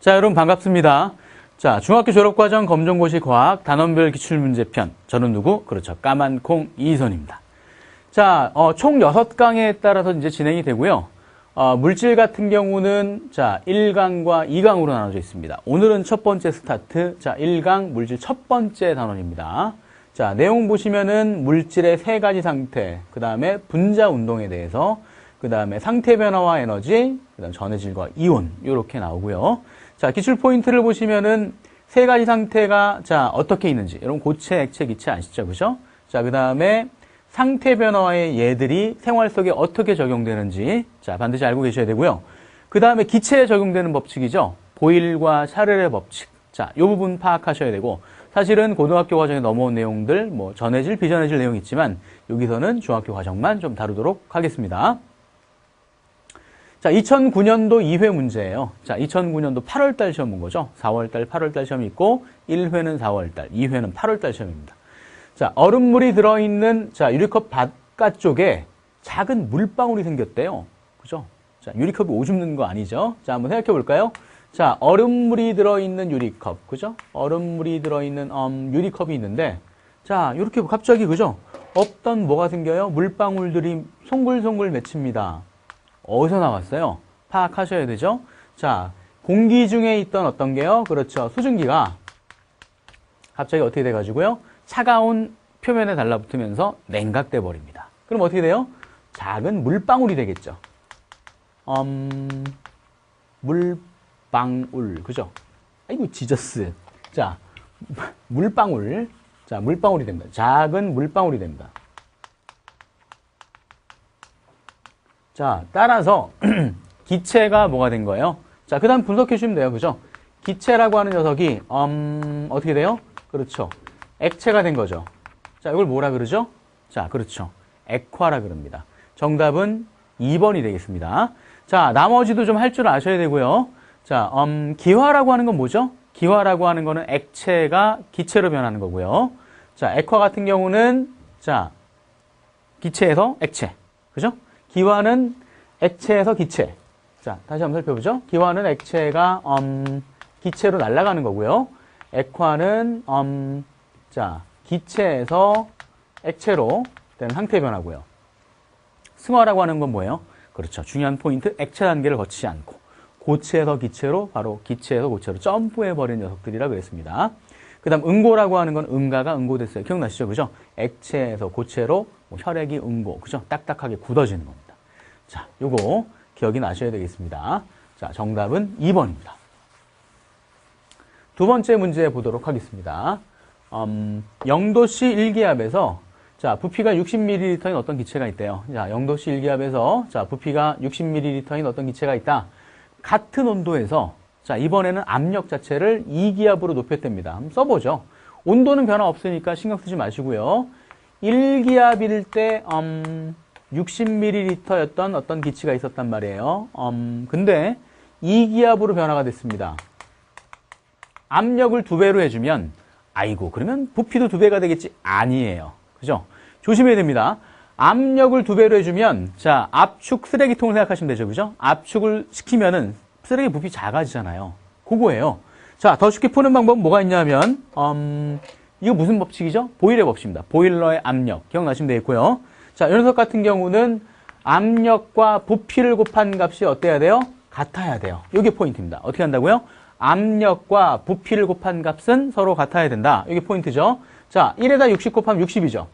자, 여러분 반갑습니다. 자, 중학교 졸업과정 검정고시 과학 단원별 기출문제편. 저는 누구? 그렇죠. 까만콩 이선입니다. 자, 총 6강에 따라서 이제 진행이 되고요. 물질 같은 경우는 자, 1강과 2강으로 나눠져 있습니다. 오늘은 첫 번째 스타트. 자, 1강 물질 첫 번째 단원입니다. 자, 내용 보시면은 물질의 3가지 상태, 그 다음에 분자 운동에 대해서, 그 다음에 상태 변화와 에너지, 그 다음 전해질과 이온, 이렇게 나오고요. 자, 기출 포인트를 보시면은 3가지 상태가, 자, 어떻게 있는지. 여러분, 고체, 액체, 기체 아시죠? 그죠? 자, 그 다음에 상태 변화의 얘들이 생활 속에 어떻게 적용되는지, 자, 반드시 알고 계셔야 되고요. 그 다음에 기체에 적용되는 법칙이죠. 보일과 샤를의 법칙. 자, 이 부분 파악하셔야 되고, 사실은 고등학교 과정에 넘어온 내용들, 뭐, 전해질, 비전해질 내용이 있지만, 여기서는 중학교 과정만 좀 다루도록 하겠습니다. 자, 2009년도 2회 문제예요. 자, 2009년도 8월달 시험 본 거죠. 4월달, 8월달 시험이 있고 1회는 4월달, 2회는 8월달 시험입니다. 자, 얼음물이 들어있는 자, 유리컵 바깥쪽에 작은 물방울이 생겼대요. 그죠? 자, 유리컵이 오줌 거 아니죠? 자, 한번 생각해 볼까요? 자, 얼음물이 들어있는 유리컵, 그죠? 얼음물이 들어있는 유리컵이 있는데, 자, 이렇게 갑자기 그죠? 없던 뭐가 생겨요? 물방울들이 송글송글 맺힙니다. 어디서 나왔어요? 파악하셔야 되죠? 자, 공기 중에 있던 어떤 게요? 그렇죠. 수증기가 갑자기 어떻게 돼가지고요? 차가운 표면에 달라붙으면서 냉각돼 버립니다. 그럼 어떻게 돼요? 작은 물방울이 되겠죠. 물방울, 그죠? 아이고, 지저스. 자, 물방울. 자, 물방울이 됩니다. 작은 물방울이 됩니다. 자, 따라서 기체가 뭐가 된 거예요? 자, 그 다음 분석해 주시면 돼요. 그죠? 기체라고 하는 녀석이 어떻게 돼요? 그렇죠. 액체가 된 거죠. 자, 이걸 뭐라 그러죠? 자, 그렇죠. 액화라 그럽니다. 정답은 2번이 되겠습니다. 자, 나머지도 좀 할 줄 아셔야 되고요. 자, 기화라고 하는 건 뭐죠? 기화라고 하는 거는 액체가 기체로 변하는 거고요. 자, 액화 같은 경우는 자, 기체에서 액체. 그죠? 기화는 액체에서 기체. 자, 다시 한번 살펴보죠. 기화는 액체가 기체로 날아가는 거고요. 액화는 자, 기체에서 액체로 되는 상태 변화고요. 승화라고 하는 건 뭐예요? 그렇죠. 중요한 포인트, 액체 단계를 거치지 않고 고체에서 기체로, 바로 기체에서 고체로 점프해버린 녀석들이라 그랬습니다. 그 다음 응고라고 하는 건 응가가 응고됐어요. 기억나시죠? 그죠? 액체에서 고체로 뭐 혈액이 응고, 그죠? 딱딱하게 굳어지는 겁니다. 자, 요거 기억이 나셔야 되겠습니다. 자, 정답은 2번입니다. 두 번째 문제 보도록 하겠습니다. 0도씨 1기압에서 자, 부피가 60ml인 어떤 기체가 있대요. 자, 0도씨 1기압에서 자, 부피가 60ml인 어떤 기체가 있다. 같은 온도에서 자, 이번에는 압력 자체를 2기압으로 높였답니다. 한번 써보죠. 온도는 변화 없으니까 신경 쓰지 마시고요. 1기압일 때 60ml였던 어떤 기체가 있었단 말이에요. 근데 2기압으로 변화가 됐습니다. 압력을 2배로 해주면 아이고 그러면 부피도 2배가 되겠지? 아니에요. 그죠? 조심해야 됩니다. 압력을 2배로 해주면 자, 압축 쓰레기통을 생각하시면 되죠. 그죠? 압축을 시키면은 쓰레기 부피 작아지잖아요. 그거예요. 자, 더 쉽게 푸는 방법은 뭐가 있냐면 이거 무슨 법칙이죠? 보일의 법칙입니다. 보일러의 압력. 기억나시면 되겠고요. 자, 이 녀석 같은 경우는 압력과 부피를 곱한 값이 어때야 돼요? 같아야 돼요. 이게 포인트입니다. 어떻게 한다고요? 압력과 부피를 곱한 값은 서로 같아야 된다. 이게 포인트죠. 자, 1에다 60 곱하면 60이죠.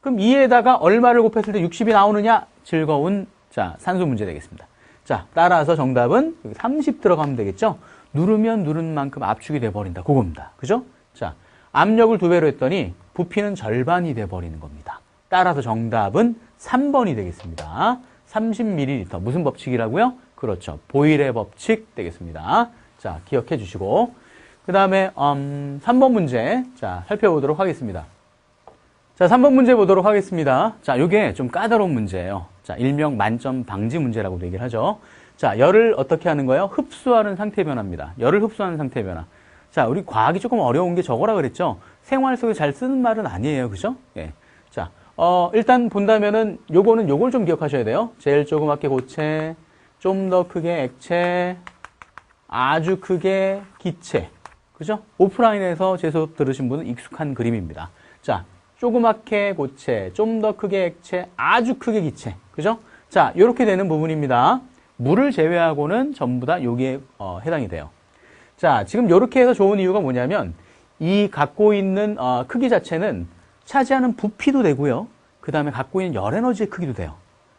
그럼 2에다가 얼마를 곱했을 때 60이 나오느냐? 즐거운 자, 산수 문제 되겠습니다. 자, 따라서 정답은 여기 30 들어가면 되겠죠? 누르면 누른 만큼 압축이 돼버린다. 그겁니다. 그죠? 자, 압력을 2배로 했더니 부피는 절반이 돼버리는 겁니다. 따라서 정답은 3번이 되겠습니다. 30ml. 무슨 법칙이라고요? 그렇죠. 보일의 법칙 되겠습니다. 자, 기억해 주시고. 그 다음에 3번 문제 자, 살펴보도록 하겠습니다. 자, 3번 문제 보도록 하겠습니다. 자, 요게 좀 까다로운 문제예요. 자, 일명 만점 방지 문제라고도 얘기를 하죠. 자, 열을 어떻게 하는 거예요? 흡수하는 상태 변화입니다. 열을 흡수하는 상태 변화. 자, 우리 과학이 조금 어려운 게 저거라 그랬죠? 생활 속에 잘 쓰는 말은 아니에요. 그죠? 예. 자, 일단 본다면은 요걸 좀 기억하셔야 돼요. 제일 조그맣게 고체, 좀 더 크게 액체, 아주 크게 기체. 그죠? 오프라인에서 제 수업 들으신 분은 익숙한 그림입니다. 자, 조그맣게 고체, 좀 더 크게 액체, 아주 크게 기체. 그죠? 자, 이렇게 되는 부분입니다. 물을 제외하고는 전부 다 여기에 해당이 돼요. 자, 지금 이렇게 해서 좋은 이유가 뭐냐면 이 갖고 있는 크기 자체는 차지하는 부피도 되고요. 그 다음에 갖고 있는 열 에너지의 크기도 돼요.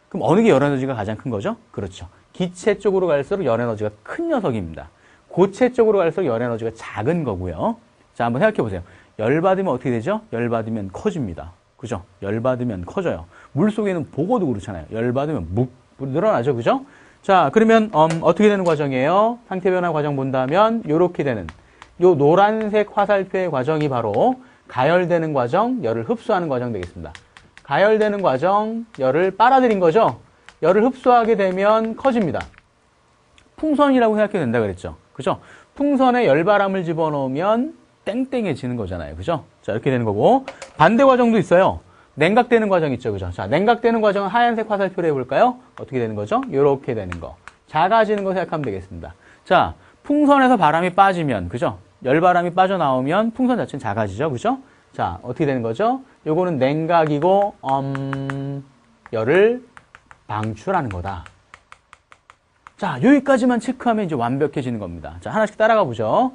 그럼 어느 게 열 에너지가 가장 큰 거죠? 그렇죠. 기체 쪽으로 갈수록 열 에너지가 큰 녀석입니다. 고체 쪽으로 갈수록 열 에너지가 작은 거고요. 자, 한번 생각해 보세요. 열 받으면 어떻게 되죠? 열 받으면 커집니다. 그죠? 열 받으면 커져요. 물 속에는 보고도 그렇잖아요. 열 받으면 묵 늘어나죠. 그죠? 자, 그러면 어떻게 되는 과정이에요? 상태 변화 과정 본다면 이렇게 되는 요 노란색 화살표의 과정이 바로 가열되는 과정, 열을 흡수하는 과정 되겠습니다. 가열되는 과정, 열을 빨아들인 거죠? 열을 흡수하게 되면 커집니다. 풍선이라고 생각해도 된다 그랬죠? 그죠? 풍선에 열바람을 집어넣으면 땡땡해지는 거잖아요. 그죠? 자, 이렇게 되는 거고. 반대 과정도 있어요. 냉각되는 과정 있죠. 그죠? 자, 냉각되는 과정은 하얀색 화살표로 해볼까요? 어떻게 되는 거죠? 이렇게 되는 거. 작아지는 거 생각하면 되겠습니다. 자, 풍선에서 바람이 빠지면, 그죠? 열바람이 빠져나오면 풍선 자체는 작아지죠. 그죠? 자, 어떻게 되는 거죠? 요거는 냉각이고, 열을 방출하는 거다. 자, 여기까지만 체크하면 이제 완벽해지는 겁니다. 자, 하나씩 따라가 보죠.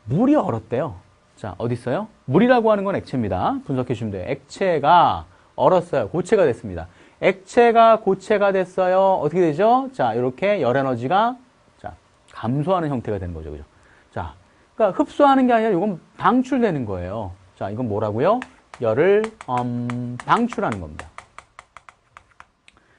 물이 얼었대요. 자, 어디 있어요? 물이라고 하는 건 액체입니다. 분석해 주시면 돼요. 액체가 얼었어요. 고체가 됐습니다. 액체가 고체가 됐어요. 어떻게 되죠? 자, 이렇게 열 에너지가 자, 감소하는 형태가 되는 거죠. 그죠? 자, 그러니까 흡수하는 게 아니라 이건 방출되는 거예요. 자, 이건 뭐라고요? 열을 방출하는 겁니다.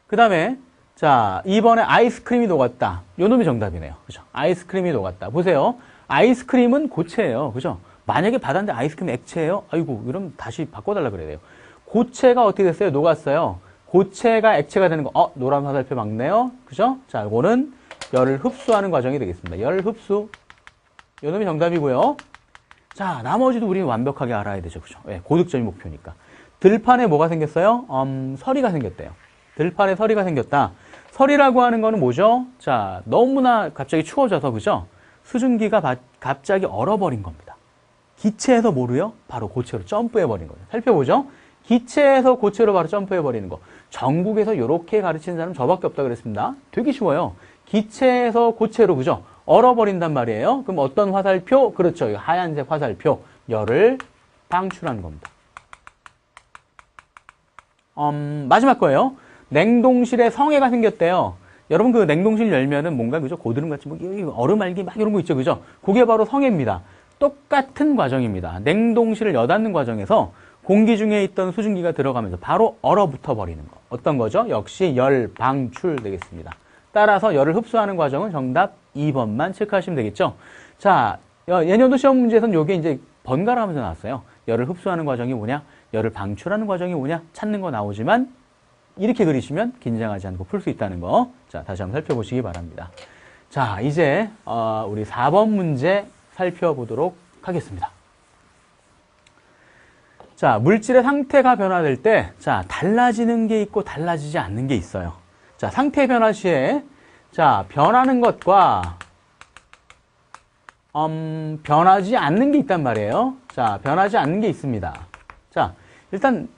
그 다음에 자, 이번에 아이스크림이 녹았다. 요 놈이 정답이네요. 그죠? 아이스크림이 녹았다. 보세요. 아이스크림은 고체예요. 그죠? 만약에 받았는데 아이스크림 액체예요? 아이고, 그럼 다시 바꿔달라 그래야 돼요. 고체가 어떻게 됐어요? 녹았어요. 고체가 액체가 되는 거. 노란 화살표 막네요. 그죠? 자, 이거는 열을 흡수하는 과정이 되겠습니다. 열 흡수. 요 놈이 정답이고요. 자, 나머지도 우리는 완벽하게 알아야 되죠. 그죠? 네, 고득점이 목표니까. 들판에 뭐가 생겼어요? 서리가 생겼대요. 들판에 서리가 생겼다. 서리라고 하는 거는 뭐죠? 자, 너무나 갑자기 추워져서, 그죠? 수증기가 갑자기 얼어버린 겁니다. 기체에서 뭐로요? 바로 고체로 점프해버린 거죠. 살펴보죠. 기체에서 고체로 바로 점프해버리는 거. 전국에서 이렇게 가르치는 사람 저밖에 없다 그랬습니다. 되게 쉬워요. 기체에서 고체로, 그죠? 얼어버린단 말이에요. 그럼 어떤 화살표? 그렇죠. 이 하얀색 화살표. 열을 방출하는 겁니다. 마지막 거예요. 냉동실에 성에가 생겼대요. 여러분 그 냉동실 열면은 뭔가 그죠? 고드름 같이 뭐 얼음 알기 막 이런 거 있죠. 그죠? 그게 바로 성에입니다. 똑같은 과정입니다. 냉동실을 여닫는 과정에서 공기 중에 있던 수증기가 들어가면서 바로 얼어붙어 버리는 거. 어떤 거죠? 역시 열 방출 되겠습니다. 따라서 열을 흡수하는 과정은 정답 2번만 체크하시면 되겠죠. 자, 예년도 시험 문제에서는 이게 이제 번갈아 가면서 나왔어요. 열을 흡수하는 과정이 뭐냐? 열을 방출하는 과정이 뭐냐? 찾는 거 나오지만 이렇게 그리시면 긴장하지 않고 풀 수 있다는 거. 자, 다시 한번 살펴보시기 바랍니다. 자, 이제 우리 4번 문제 살펴보도록 하겠습니다. 자, 물질의 상태가 변화될 때, 자, 달라지는 게 있고 달라지지 않는 게 있어요. 자, 상태 변화 시에, 자, 변하는 것과, 변하지 않는 게 있단 말이에요. 자, 변하지 않는 게 있습니다. 자, 일단,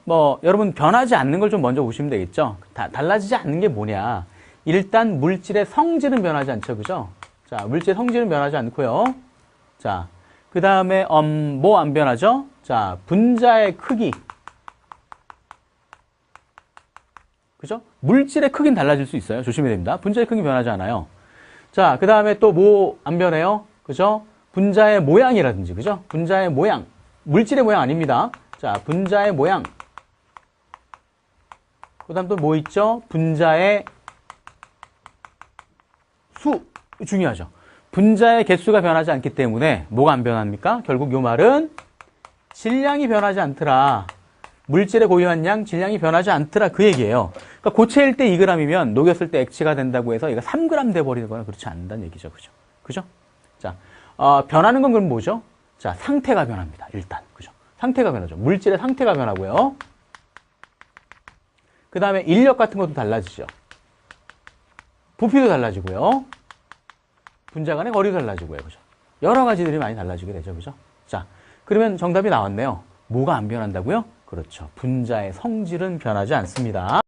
여러분, 변하지 않는 걸 좀 먼저 보시면 되겠죠? 달라지지 않는 게 뭐냐. 일단, 물질의 성질은 변하지 않죠. 그죠? 자, 물질의 성질은 변하지 않고요. 자, 그 다음에, 뭐 안 변하죠? 자, 분자의 크기. 그죠? 물질의 크기는 달라질 수 있어요. 조심해야 됩니다. 분자의 크기 변하지 않아요. 자, 그 다음에 또 뭐 안 변해요? 그죠? 분자의 모양이라든지, 그죠? 분자의 모양. 물질의 모양 아닙니다. 자, 분자의 모양. 그 다음 또 뭐 있죠? 분자의 수. 중요하죠. 분자의 개수가 변하지 않기 때문에 뭐가 안 변합니까? 결국 요 말은 질량이 변하지 않더라. 물질의 고유한 양, 질량이 변하지 않더라. 그 얘기예요. 그러니까 고체일 때 2g이면 녹였을 때 액체가 된다고 해서 얘가 3g 돼버리는 거는 그렇지 않는다는 얘기죠. 그죠? 그죠? 자, 변하는 건 그럼 뭐죠? 자, 상태가 변합니다. 일단. 그죠? 상태가 변하죠. 물질의 상태가 변하고요. 그 다음에 인력 같은 것도 달라지죠. 부피도 달라지고요. 분자 간의 거리도 달라지고요. 그죠? 여러 가지들이 많이 달라지게 되죠. 그죠? 자, 그러면 정답이 나왔네요. 뭐가 안 변한다고요? 그렇죠. 분자의 성질은 변하지 않습니다.